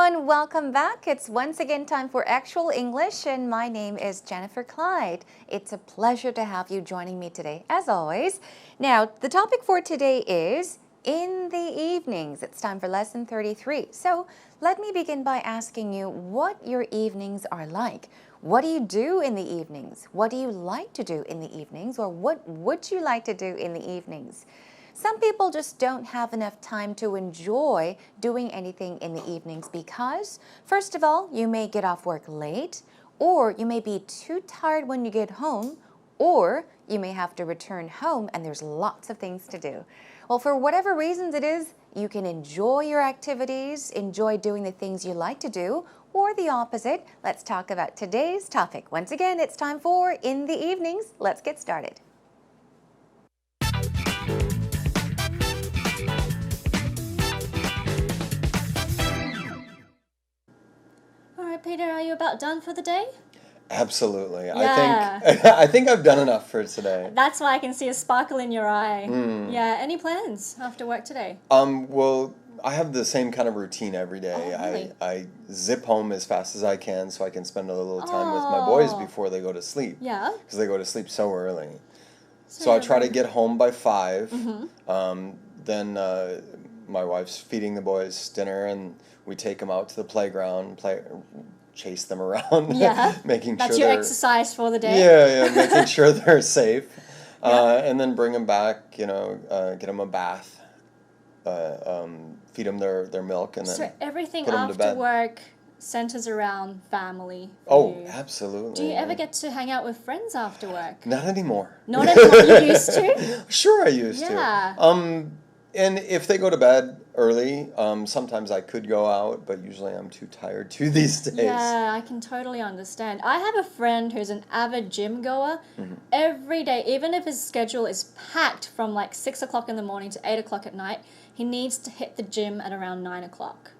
everyone, welcome back. It's once again time for Actual English, and my name is Jennifer Clyde. It's a pleasure to have you joining me today, as always. Now, the topic for today is in the evenings. It's time for lesson 33. So let me begin by asking you what your evenings are like. What do you do in the evenings? What do you like to do in the evenings? Or what would you like to do in the evenings? Some people just don't have enough time to enjoy doing anything in the evenings because, first of all, you may get off work late, or you may be too tired when you get home, or you may have to return home and there's lots of things to do. Well, for whatever reasons it is, you can enjoy your activities, enjoy doing the things you like to do, or the opposite. Let's talk about today's topic. Once again, it's time for In the Evenings. Let's get started. Peter, are you about done for the day? Absolutely. Yeah. I think I've done enough for today. That's why I can see a sparkle in your eye. Yeah. Any plans after work today? Well, I have the same kind of routine every day. Oh, really? I zip home as fast as I can so I can spend a little time with my boys before they go to sleep. Yeah. Because they go to sleep so early. So I try to get home by 5. Then my wife's feeding the boys dinner, and we take them out to the playground, chase them around, making That's sure your exercise for the day? Yeah, making sure they're safe. And then bring them back, get them a bath, feed them their milk, and then so everything put them to after bed. work centers around family. Oh, you. absolutely. Do you ever get to hang out with friends after work? Not anymore. Not anymore. You used to? Sure, I used Yeah. to. And if they go to bed early, sometimes I could go out, but usually I'm too tired to these days. Yeah, I can totally understand. I have a friend who's an avid gym goer. Every day, even if his schedule is packed from like 6 o'clock in the morning to 8 o'clock at night, he needs to hit the gym at around 9 o'clock.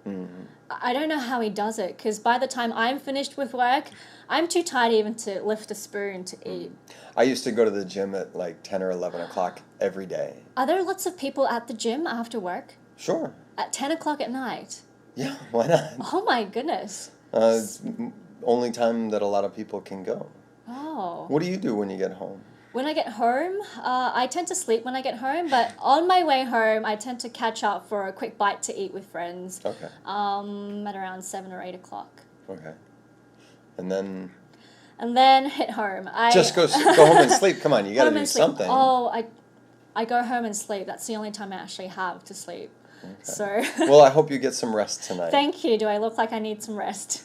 I don't know how he does it, because by the time I'm finished with work, I'm too tired even to lift a spoon to eat. I used to go to the gym at like 10 or 11 o'clock every day. Are there lots of people at the gym after work? Sure. At 10 o'clock at night? Yeah, why not? Oh my goodness. It's only time that a lot of people can go. Oh. What do you do when you get home? When I get home, I tend to sleep when I get home, but on my way home, I tend to catch up for a quick bite to eat with friends. Okay. At around 7 or 8 o'clock. Okay. And then hit home. Just go home and sleep. Come on, you got to do something. Oh, I go home and sleep. That's the only time I actually have to sleep. Okay. So. Well, I hope you get some rest tonight. Thank you. Do I look like I need some rest?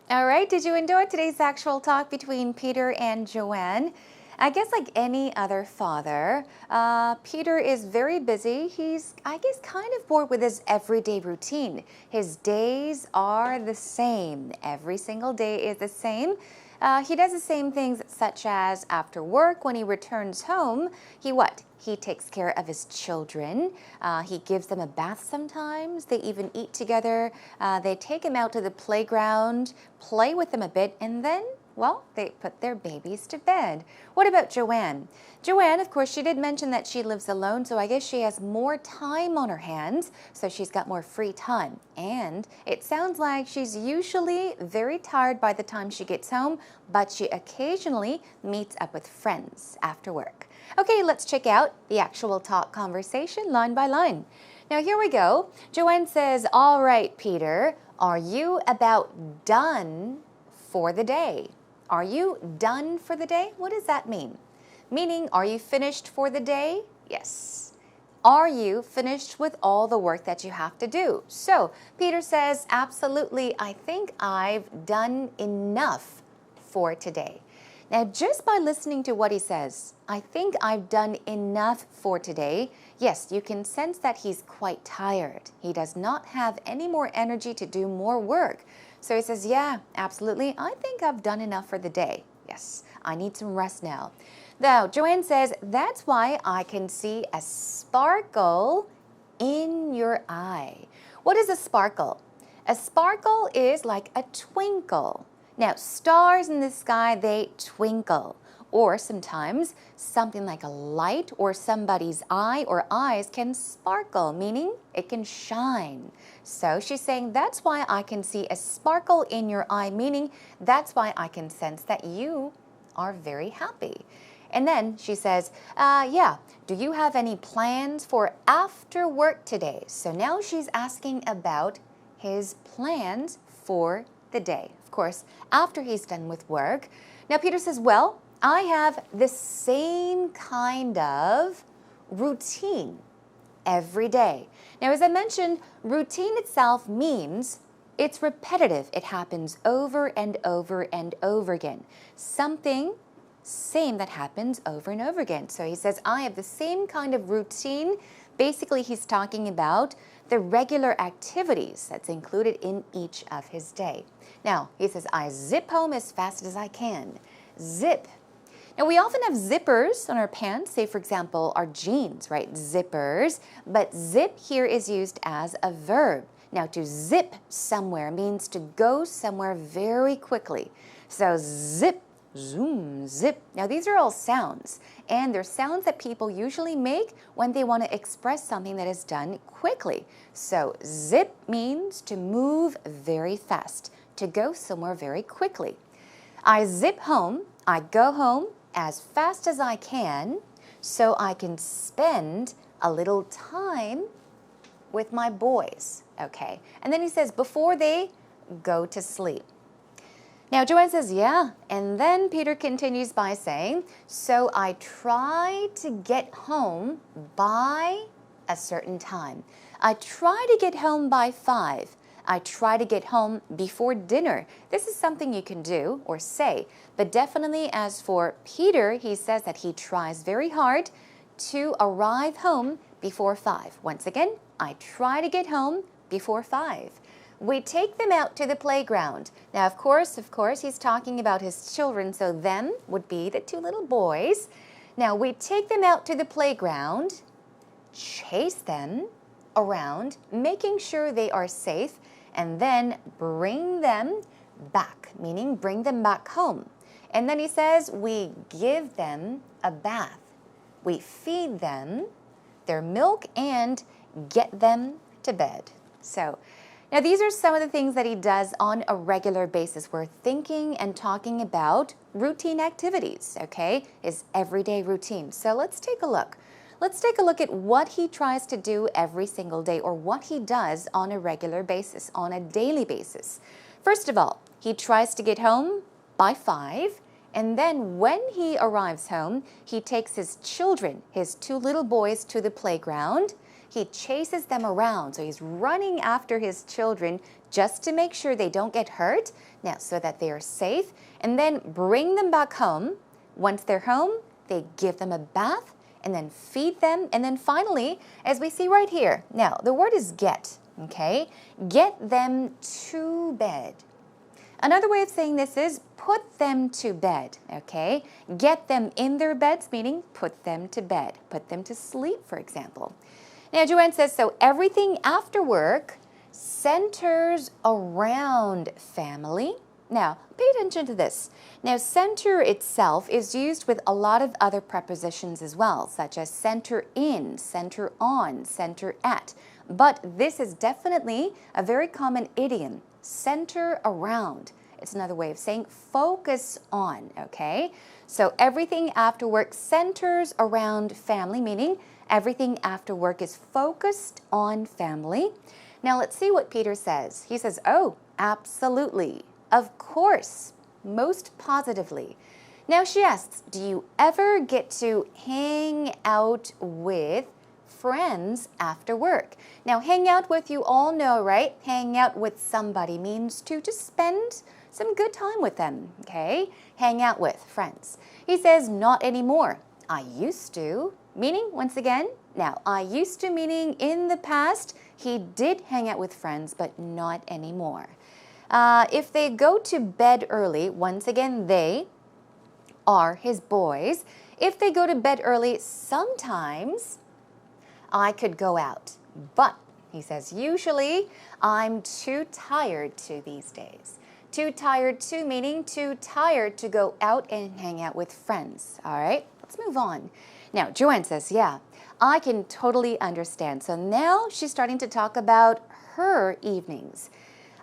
All right, did you enjoy today's actual talk between Peter and Joanne? I guess like any other father, Peter is very busy. He's, I guess, kind of bored with his everyday routine. His days are the same. Every single day is the same. He does the same things such as after work, when he returns home, he takes care of his children. He gives them a bath sometimes. They even eat together. They take him out to the playground, play with them a bit, and then, well, they put their babies to bed. What about Joanne? Joanne, of course, she did mention that she lives alone, so I guess she has more time on her hands, so she's got more free time. And it sounds like she's usually very tired by the time she gets home, but she occasionally meets up with friends after work. Okay, let's check out the actual talk conversation line by line. Now, here we go. Joanne says, "All right, Peter, are you about done for the day?" Are you done for the day? What does that mean? Meaning, are you finished for the day? Yes. Are you finished with all the work that you have to do? So, Peter says, absolutely, I think I've done enough for today. Now, just by listening to what he says, I think I've done enough for today. Yes, you can sense that he's quite tired. He does not have any more energy to do more work. So he says, yeah, absolutely, I think I've done enough for the day. Yes, I need some rest now. Now, Joanne says, that's why I can see a sparkle in your eye. What is a sparkle? A sparkle is like a twinkle. Now, stars in the sky, they twinkle. Or sometimes something like a light or somebody's eye or eyes can sparkle, meaning it can shine. So she's saying that's why I can see a sparkle in your eye, meaning that's why I can sense that you are very happy. And then she says, yeah, do you have any plans for after work today? So now she's asking about his plans for the day. Of course, after he's done with work. Now Peter says, well, I have the same kind of routine every day. Now, as I mentioned, routine itself means it's repetitive. It happens over and over and over again. Something same that happens over and over again. So he says, I have the same kind of routine. Basically, he's talking about the regular activities that's included in each of his day. Now, he says, I zip home as fast as I can. Zip. Now, we often have zippers on our pants, say, for example, our jeans, right? Zippers. But zip here is used as a verb. Now, to zip somewhere means to go somewhere very quickly. So, zip, zoom, zip. Now, these are all sounds. And they're sounds that people usually make when they want to express something that is done quickly. So, zip means to move very fast, to go somewhere very quickly. I zip home, I go home as fast as I can so I can spend a little time with my boys, okay? And then he says, before they go to sleep. Now, Joanne says, yeah, and then Peter continues by saying, so I try to get home by a certain time. I try to get home by 5. I try to get home before dinner. This is something you can do or say, but definitely as for Peter, he says that he tries very hard to arrive home before 5. Once again, I try to get home before 5. We take them out to the playground. Now, of course, he's talking about his children, so them would be the 2 little boys. Now, we take them out to the playground, chase them around, making sure they are safe, and then bring them back, meaning bring them back home. And then he says, we give them a bath. We feed them their milk and get them to bed. So, now these are some of the things that he does on a regular basis. We're thinking and talking about routine activities, okay? His everyday routine. So let's take a look. Let's take a look at what he tries to do every single day, or what he does on a regular basis, on a daily basis. First of all, he tries to get home by 5, and then when he arrives home, he takes his children, his 2 little boys, to the playground. He chases them around, so he's running after his children just to make sure they don't get hurt, now so that they are safe, and then bring them back home. Once they're home, they give them a bath, and then feed them, and then finally, as we see right here, now the word is get, okay? Get them to bed. Another way of saying this is put them to bed, okay? Get them in their beds, meaning put them to bed, put them to sleep, for example. Now, Joanne says, so everything after work centers around family. Now, pay attention to this. Now, center itself is used with a lot of other prepositions as well, such as center in, center on, center at. But this is definitely a very common idiom, center around. It's another way of saying focus on, okay? So everything after work centers around family, meaning everything after work is focused on family. Now, let's see what Peter says. He says, oh, absolutely. Of course, most positively. Now she asks, do you ever get to hang out with friends after work? Now, hang out with, you all know, right? Hang out with somebody means to just spend some good time with them, okay? Hang out with friends. He says, not anymore. I used to, meaning, once again, now, I used to meaning in the past, he did hang out with friends, but not anymore. If they go to bed early, once again, they are his boys. If they go to bed early, sometimes I could go out. But, he says, usually I'm too tired to these days. Too tired to, meaning too tired to go out and hang out with friends. All right, let's move on. Now, Joanne says, yeah, I can totally understand. So now she's starting to talk about her evenings.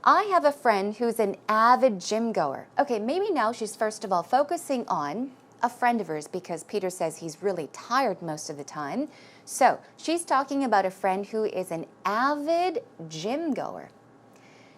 I have a friend who's an avid gym goer. Okay, maybe now she's first of all focusing on a friend of hers because Peter says he's really tired most of the time. So she's talking about a friend who is an avid gym goer.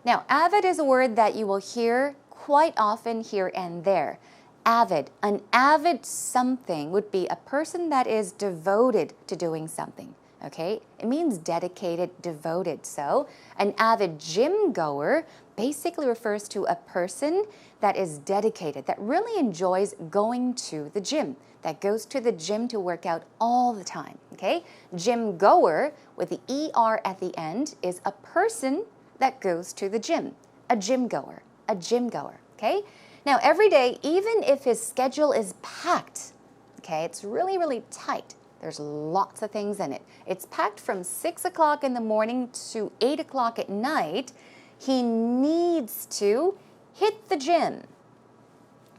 Now, avid is a word that you will hear quite often here and there. Avid, an avid something would be a person that is devoted to doing something. Okay, it means dedicated, devoted. So an avid gym goer basically refers to a person that is dedicated, that really enjoys going to the gym, that goes to the gym to work out all the time. Okay, gym goer with the ER at the end is a person that goes to the gym, a gym goer, a gym goer. Okay, now every day, even if his schedule is packed, okay, it's really, really tight. There's lots of things in it. It's packed from 6 o'clock in the morning to 8 o'clock at night. He needs to hit the gym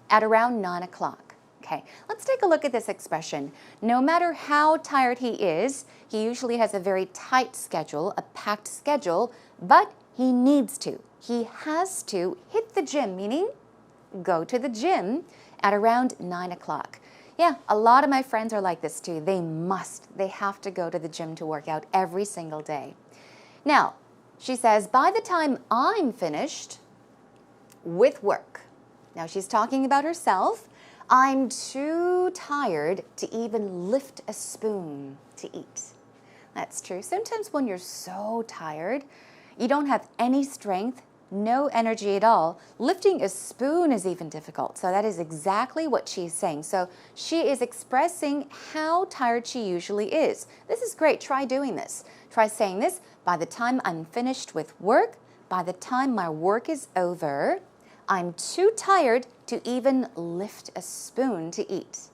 at around 9 o'clock. Okay, let's take a look at this expression. No matter how tired he is, he usually has a very tight schedule, a packed schedule, but he needs to. He has to hit the gym, meaning go to the gym at around 9 o'clock. Yeah, a lot of my friends are like this too. They have to go to the gym to work out every single day. Now, she says, by the time I'm finished with work, now she's talking about herself, I'm too tired to even lift a spoon to eat. That's true. Sometimes when you're so tired, you don't have any strength, no energy at all. Lifting a spoon is even difficult. So that is exactly what she's saying. So she is expressing how tired she usually is. This is great. Try doing this. Try saying this. By the time I'm finished with work, by the time my work is over, I'm too tired to even lift a spoon to eat.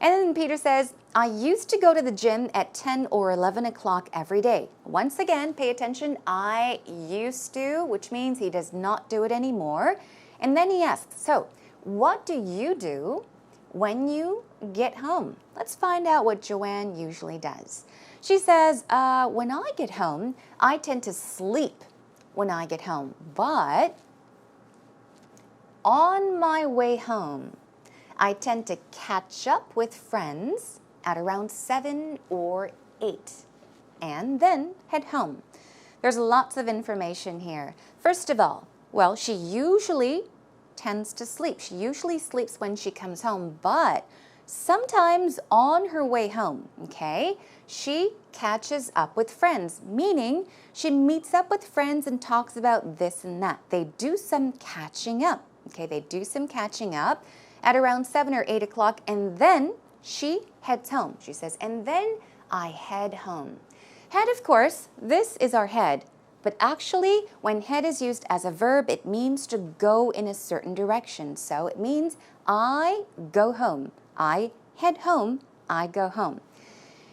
And then Peter says, I used to go to the gym at 10 or 11 o'clock every day. Once again, pay attention. I used to, which means he does not do it anymore. And then he asks, so what do you do when you get home? Let's find out what Joanne usually does. She says, when I get home, I tend to sleep when I get home. But on my way home, I tend to catch up with friends at around 7 or 8 and then head home. There's lots of information here. First of all, well, she usually tends to sleep. She usually sleeps when she comes home, but sometimes on her way home, okay, she catches up with friends, meaning she meets up with friends and talks about this and that. They do some catching up, okay, they do some catching up at around 7 or 8 o'clock, and then she heads home. She says, and then I head home. Head, of course, this is our head, but actually, when head is used as a verb, it means to go in a certain direction. So it means I go home. I head home. I go home.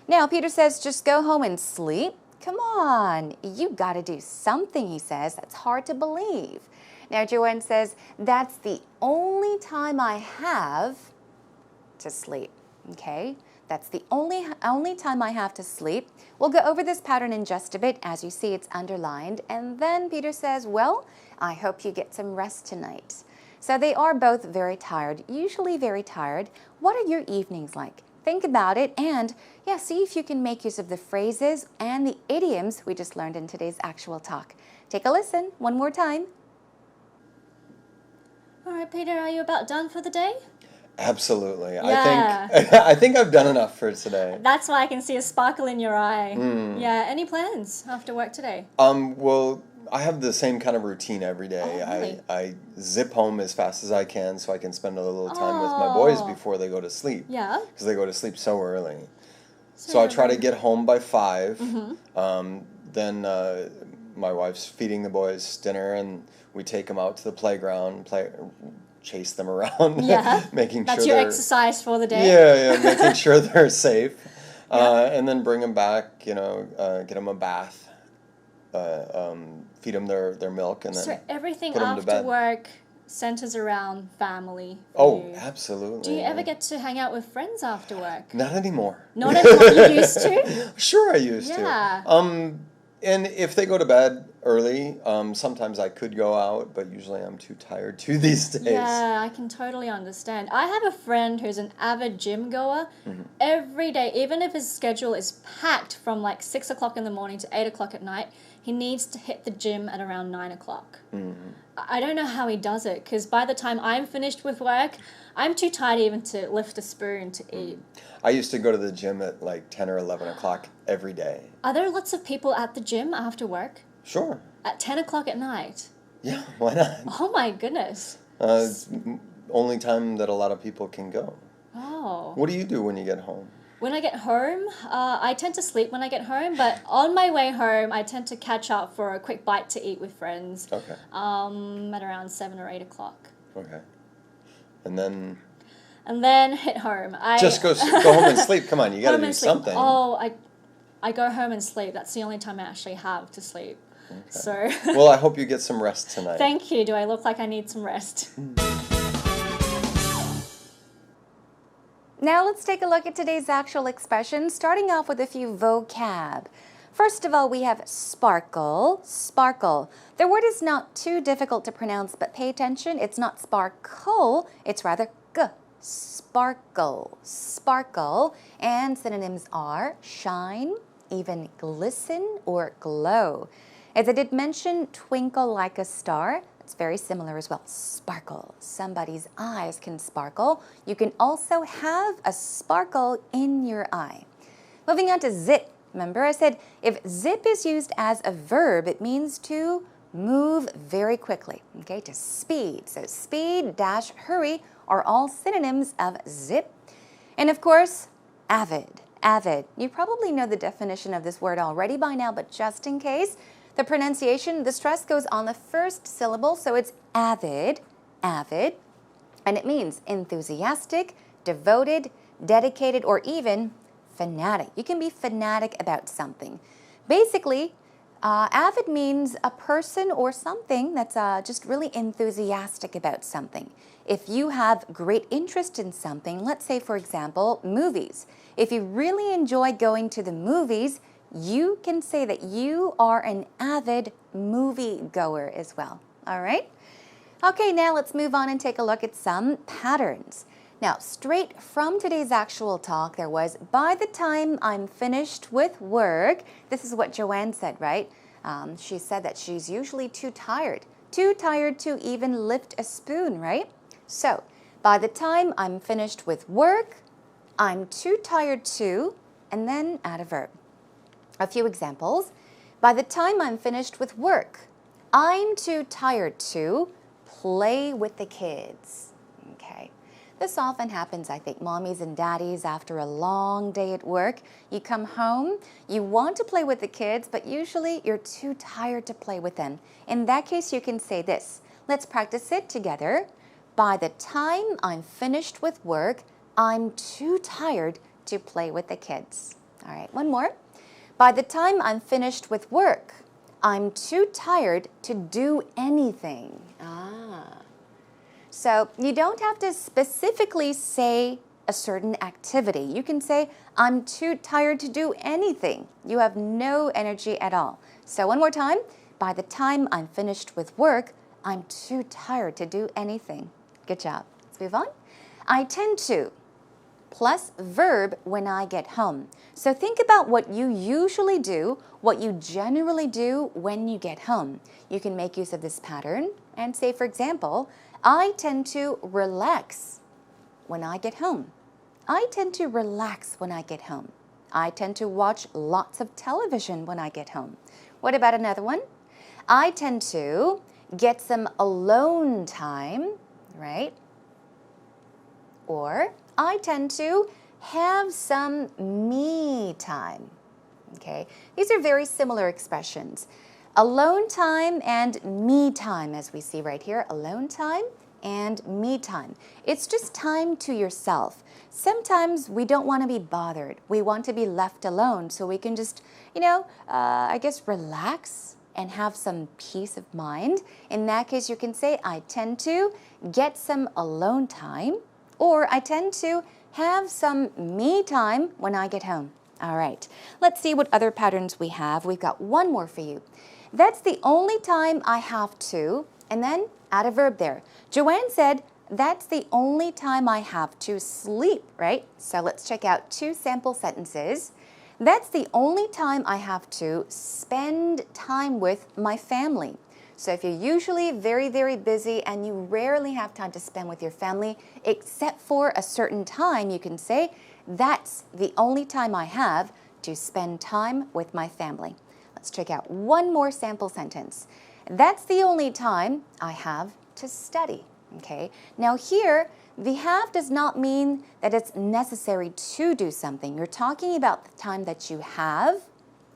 Now, Peter says, just go home and sleep. Come on, you got to do something, he says. That's hard to believe. Now, Joanne says, that's the only time I have to sleep, okay? That's the only time I have to sleep. We'll go over this pattern in just a bit. As you see, it's underlined. And then Peter says, well, I hope you get some rest tonight. So they are both very tired, usually very tired. What are your evenings like? Think about it and, yeah, see if you can make use of the phrases and the idioms we just learned in today's actual talk. Take a listen one more time. All right, Peter, are you about done for the day? Absolutely. Yeah. I think I've done enough for today. That's why I can see a sparkle in your eye. Yeah, any plans after work today? Well, I have the same kind of routine every day. Oh, really? I zip home as fast as I can so I can spend a little time with my boys before they go to sleep. Yeah. Because they go to sleep so early. So I try to get home by 5. Then my wife's feeding the boys dinner, and we take them out to the playground, chase them around, making That's sure your they're exercise for the day? Yeah, making sure they're safe. And then bring them back, get them a bath, feed them their milk, and then So everything put 'em to after bed. work, centers around family for Oh, you. absolutely. Do you ever get to hang out with friends after work? Not anymore. Not anymore. You used to? Sure, I used Yeah. to. And if they go to bed early, sometimes I could go out, but usually I'm too tired to these days. Yeah, I can totally understand. I have a friend who's an avid gym goer. Every day, even if his schedule is packed from like 6 o'clock in the morning to 8 o'clock at night, he needs to hit the gym at around 9 o'clock. I don't know how he does it, because by the time I'm finished with work, I'm too tired even to lift a spoon to eat. I used to go to the gym at like 10 or 11 o'clock every day. Are there lots of people at the gym after work? Sure. At 10 o'clock at night? Yeah, why not? Oh my goodness. It's only time that a lot of people can go. Oh. What do you do when you get home? When I get home, I tend to sleep when I get home, but on my way home, I tend to catch up for a quick bite to eat with friends. Okay. At around 7 or 8 o'clock. Okay. And then hit home. Just go home and sleep. Come on, you got to home do and sleep. something. Oh, I go home and sleep. That's the only time I actually have to sleep. Okay. So. Well, I hope you get some rest tonight. Thank you. Do I look like I need some rest? Now let's take a look at today's actual expressions, starting off with a few vocab. First of all, we have sparkle, sparkle. The word is not too difficult to pronounce, but pay attention. It's not sparkle, it's rather g. Sparkle, sparkle. And synonyms are shine, even glisten or glow. As I did mention, twinkle like a star. It's very similar as well. Sparkle. Somebody's eyes can sparkle. You can also have a sparkle in your eye. Moving on to zip. Remember I said if zip is used as a verb, it means to move very quickly, okay, to speed. So speed, dash, hurry are all synonyms of zip. And of course, avid, avid. You probably know the definition of this word already by now, but just in case, the pronunciation, the stress goes on the first syllable, so it's avid, avid, and it means enthusiastic, devoted, dedicated, or even fanatic. You can be fanatic about something. Basically, avid means a person or something that's just really enthusiastic about something. If you have great interest in something, let's say, for example, movies. If you really enjoy going to the movies, you can say that you are an avid movie goer as well. All right? Okay, now let's move on and take a look at some patterns. Now, straight from today's actual talk, there was, by the time I'm finished with work, this is what Joanne said, right? She said that she's usually too tired to even lift a spoon, right? So, by the time I'm finished with work, I'm too tired to, and then add a verb. A few examples. By the time I'm finished with work, I'm too tired to play with the kids. Okay. This often happens, I think, mommies and daddies, after a long day at work. You come home, you want to play with the kids, but usually you're too tired to play with them. In that case, you can say this. Let's practice it together. By the time I'm finished with work, I'm too tired to play with the kids. All right, one more. By the time I'm finished with work, I'm too tired to do anything. So you don't have to specifically say a certain activity. You can say, I'm too tired to do anything. You have no energy at all. So one more time. By the time I'm finished with work, I'm too tired to do anything. Good job. Let's move on. I tend to plus verb when I get home. So think about what you usually do, what you generally do when you get home. You can make use of this pattern and say, for example, I tend to relax when I get home. I tend to relax when I get home. I tend to watch lots of television when I get home. What about another one? I tend to get some alone time, right? Or I tend to have some me time. Okay, these are very similar expressions. Alone time and me time, as we see right here. Alone time and me time. It's just time to yourself. Sometimes we don't want to be bothered. We want to be left alone so we can just, I guess relax and have some peace of mind. In that case, you can say, I tend to get some alone time, or I tend to have some me time when I get home. All right, let's see what other patterns we have. We've got one more for you. That's the only time I have to, and then add a verb there. Joanne said, that's the only time I have to sleep, right? So let's check out 2 sample sentences. That's the only time I have to spend time with my family. So if you're usually very, very busy and you rarely have time to spend with your family, except for a certain time, you can say, that's the only time I have to spend time with my family. Let's check out one more sample sentence. That's the only time I have to study. Okay, now here, the have does not mean that it's necessary to do something. You're talking about the time that you have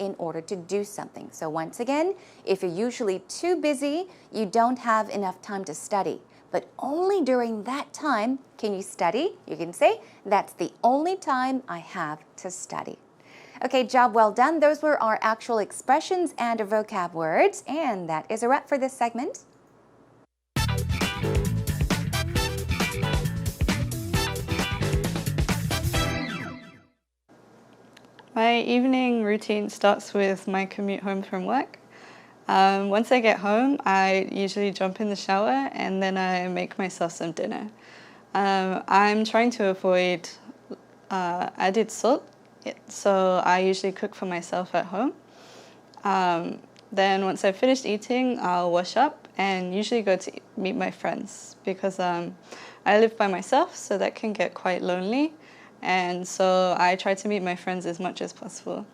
in order to do something. So once again, if you're usually too busy, you don't have enough time to study. But only during that time can you study. You can say, that's the only time I have to study. Okay, job well done. Those were our actual expressions and vocab words. And that is a wrap for this segment. My evening routine starts with my commute home from work. Once I get home, I usually jump in the shower and then I make myself some dinner. I'm trying to avoid added salt, so I usually cook for myself at home. Then once I've finished eating, I'll wash up and usually go to meet my friends because I live by myself, so that can get quite lonely. And so I try to meet my friends as much as possible.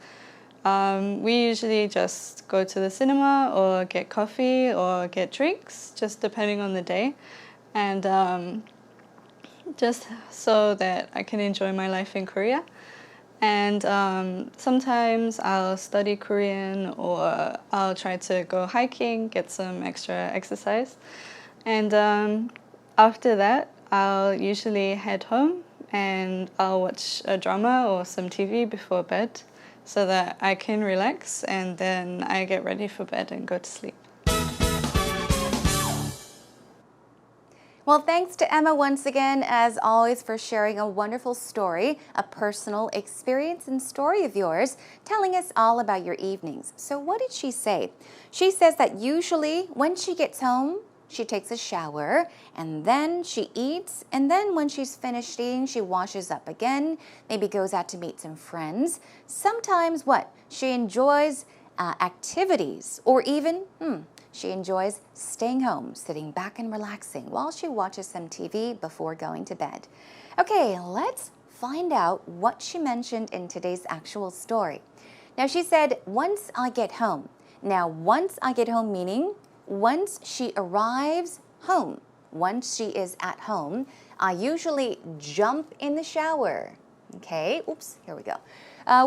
We usually just go to the cinema or get coffee or get drinks, just depending on the day. And just so that I can enjoy my life in Korea. And sometimes I'll study Korean or I'll try to go hiking, get some extra exercise. And after that, I'll usually head home and I'll watch a drama or some TV before bed so that I can relax, and then I get ready for bed and go to sleep. Well, thanks to Emma once again, as always, for sharing a wonderful story, a personal experience and story of yours, telling us all about your evenings. So what did she say? She says that usually when she gets home, she takes a shower, and then she eats, and then when she's finished eating, she washes up again, maybe goes out to meet some friends. Sometimes what? She enjoys activities, or even, she enjoys staying home, sitting back and relaxing while she watches some TV before going to bed. Okay, let's find out what she mentioned in today's actual story. Now, she said, once I get home. Now, once I get home meaning once she arrives home, once she is at home, I usually jump in the shower. Okay, oops, here we go.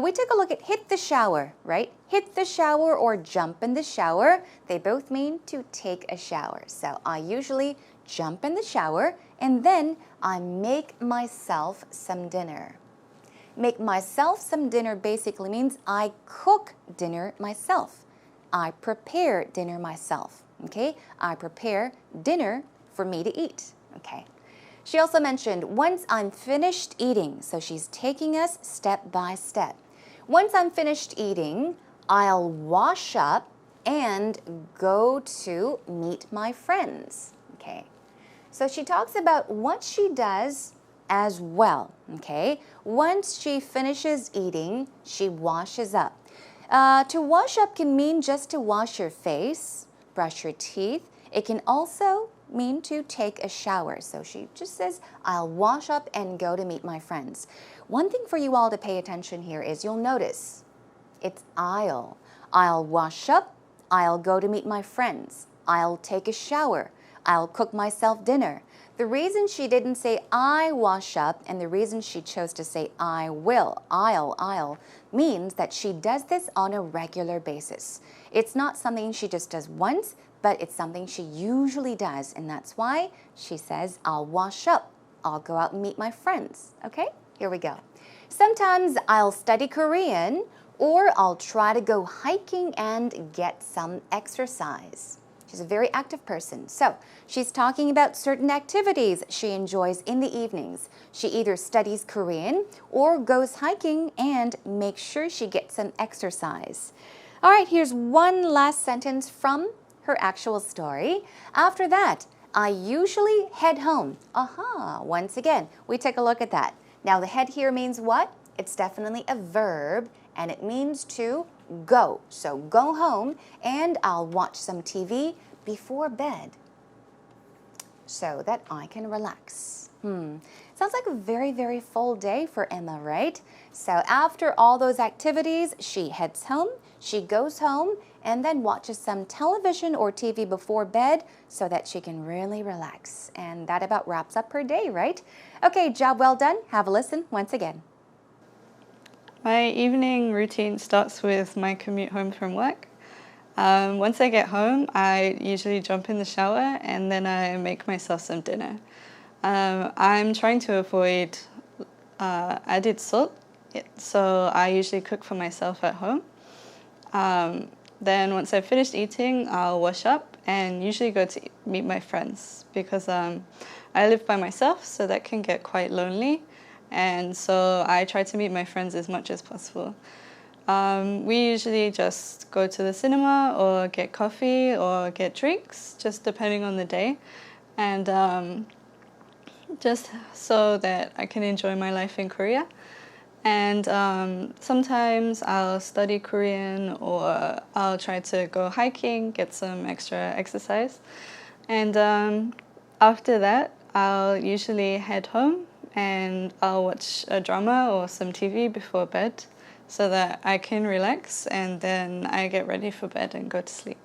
We took a look at hit the shower, right? Hit the shower or jump in the shower. They both mean to take a shower. So I usually jump in the shower and then I make myself some dinner. Make myself some dinner basically means I cook dinner myself. I prepare dinner myself. Okay, I prepare dinner for me to eat. Okay. She also mentioned once I'm finished eating, so she's taking us step by step. Once I'm finished eating, I'll wash up and go to meet my friends. Okay. So she talks about what she does as well. Okay. Once she finishes eating, she washes up. To wash up can mean just to wash your face, brush your teeth. It can also mean to take a shower. So she just says, I'll wash up and go to meet my friends. One thing for you all to pay attention here is you'll notice it's I'll. I'll wash up. I'll go to meet my friends. I'll take a shower. I'll cook myself dinner. The reason she didn't say I wash up and the reason she chose to say I will, I'll, means that she does this on a regular basis. It's not something she just does once, but it's something she usually does. And that's why she says, I'll wash up. I'll go out and meet my friends. Okay, here we go. Sometimes I'll study Korean, Or I'll try to go hiking and get some exercise. She's a very active person. So she's talking about certain activities she enjoys in the evenings. She either studies Korean or goes hiking and makes sure she gets some exercise. All right, here's one last sentence from her actual story. After that, I usually head home. Aha, once again, we take a look at that. Now the head here means what? It's definitely a verb and it means to go. So go home and I'll watch some TV before bed so that I can relax. Sounds like a very, very full day for Emma, right? So after all those activities, she heads home, she goes home, and then watches some television or TV before bed so that she can really relax. And that about wraps up her day, right? Okay, job well done. Have a listen once again. My evening routine starts with my commute home from work. Once I get home, I usually jump in the shower and then I make myself some dinner. I'm trying to avoid added salt, so I usually cook for myself at home. Then once I've finished eating, I'll wash up and usually go to meet my friends because I live by myself, so that can get quite lonely. And so I try to meet my friends as much as possible. We usually just go to the cinema or get coffee or get drinks, just depending on the day. And just so that I can enjoy my life in Korea. And sometimes I'll study Korean or I'll try to go hiking, get some extra exercise. And after that, I'll usually head home and I'll watch a drama or some TV before bed so that I can relax and then I get ready for bed and go to sleep.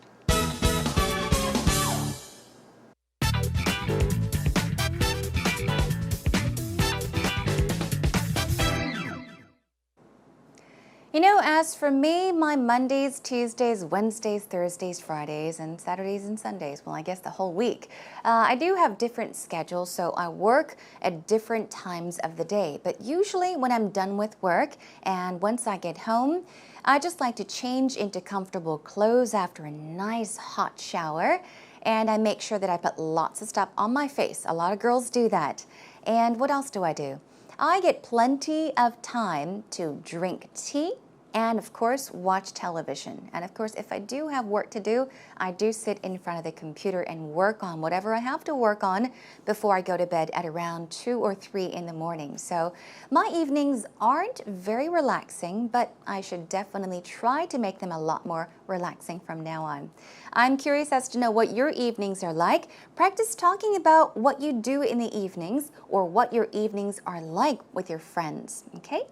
You know, as for me, my Mondays, Tuesdays, Wednesdays, Thursdays, Fridays, and Saturdays and Sundays, well, I guess the whole week, I do have different schedules, so I work at different times of the day. But usually when I'm done with work and once I get home, I just like to change into comfortable clothes after a nice hot shower. And I make sure that I put lots of stuff on my face. A lot of girls do that. And what else do? I get plenty of time to drink tea and, of course, watch television. And, of course, if I do have work to do, I do sit in front of the computer and work on whatever I have to work on before I go to bed at around 2 or 3 in the morning. So my evenings aren't very relaxing, but I should definitely try to make them a lot more relaxing from now on. I'm curious as to know what your evenings are like. Practice talking about what you do in the evenings or what your evenings are like with your friends, okay?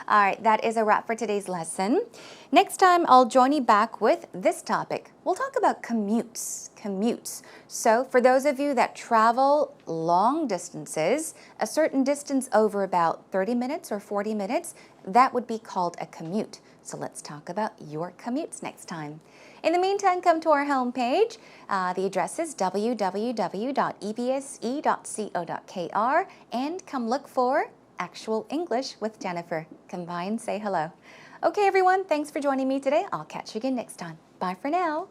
All right, that is a wrap for today's lesson. Next time, I'll join you back with this topic. We'll talk about commutes. So for those of you that travel long distances, a certain distance over about 30 minutes or 40 minutes, that would be called a commute. So let's talk about your commutes next time. In the meantime, come to our homepage. The address is www.ebse.co.kr and come look for Actual English with Jennifer. Come by and say hello. Okay, everyone, thanks for joining me today. I'll catch you again next time. Bye for now.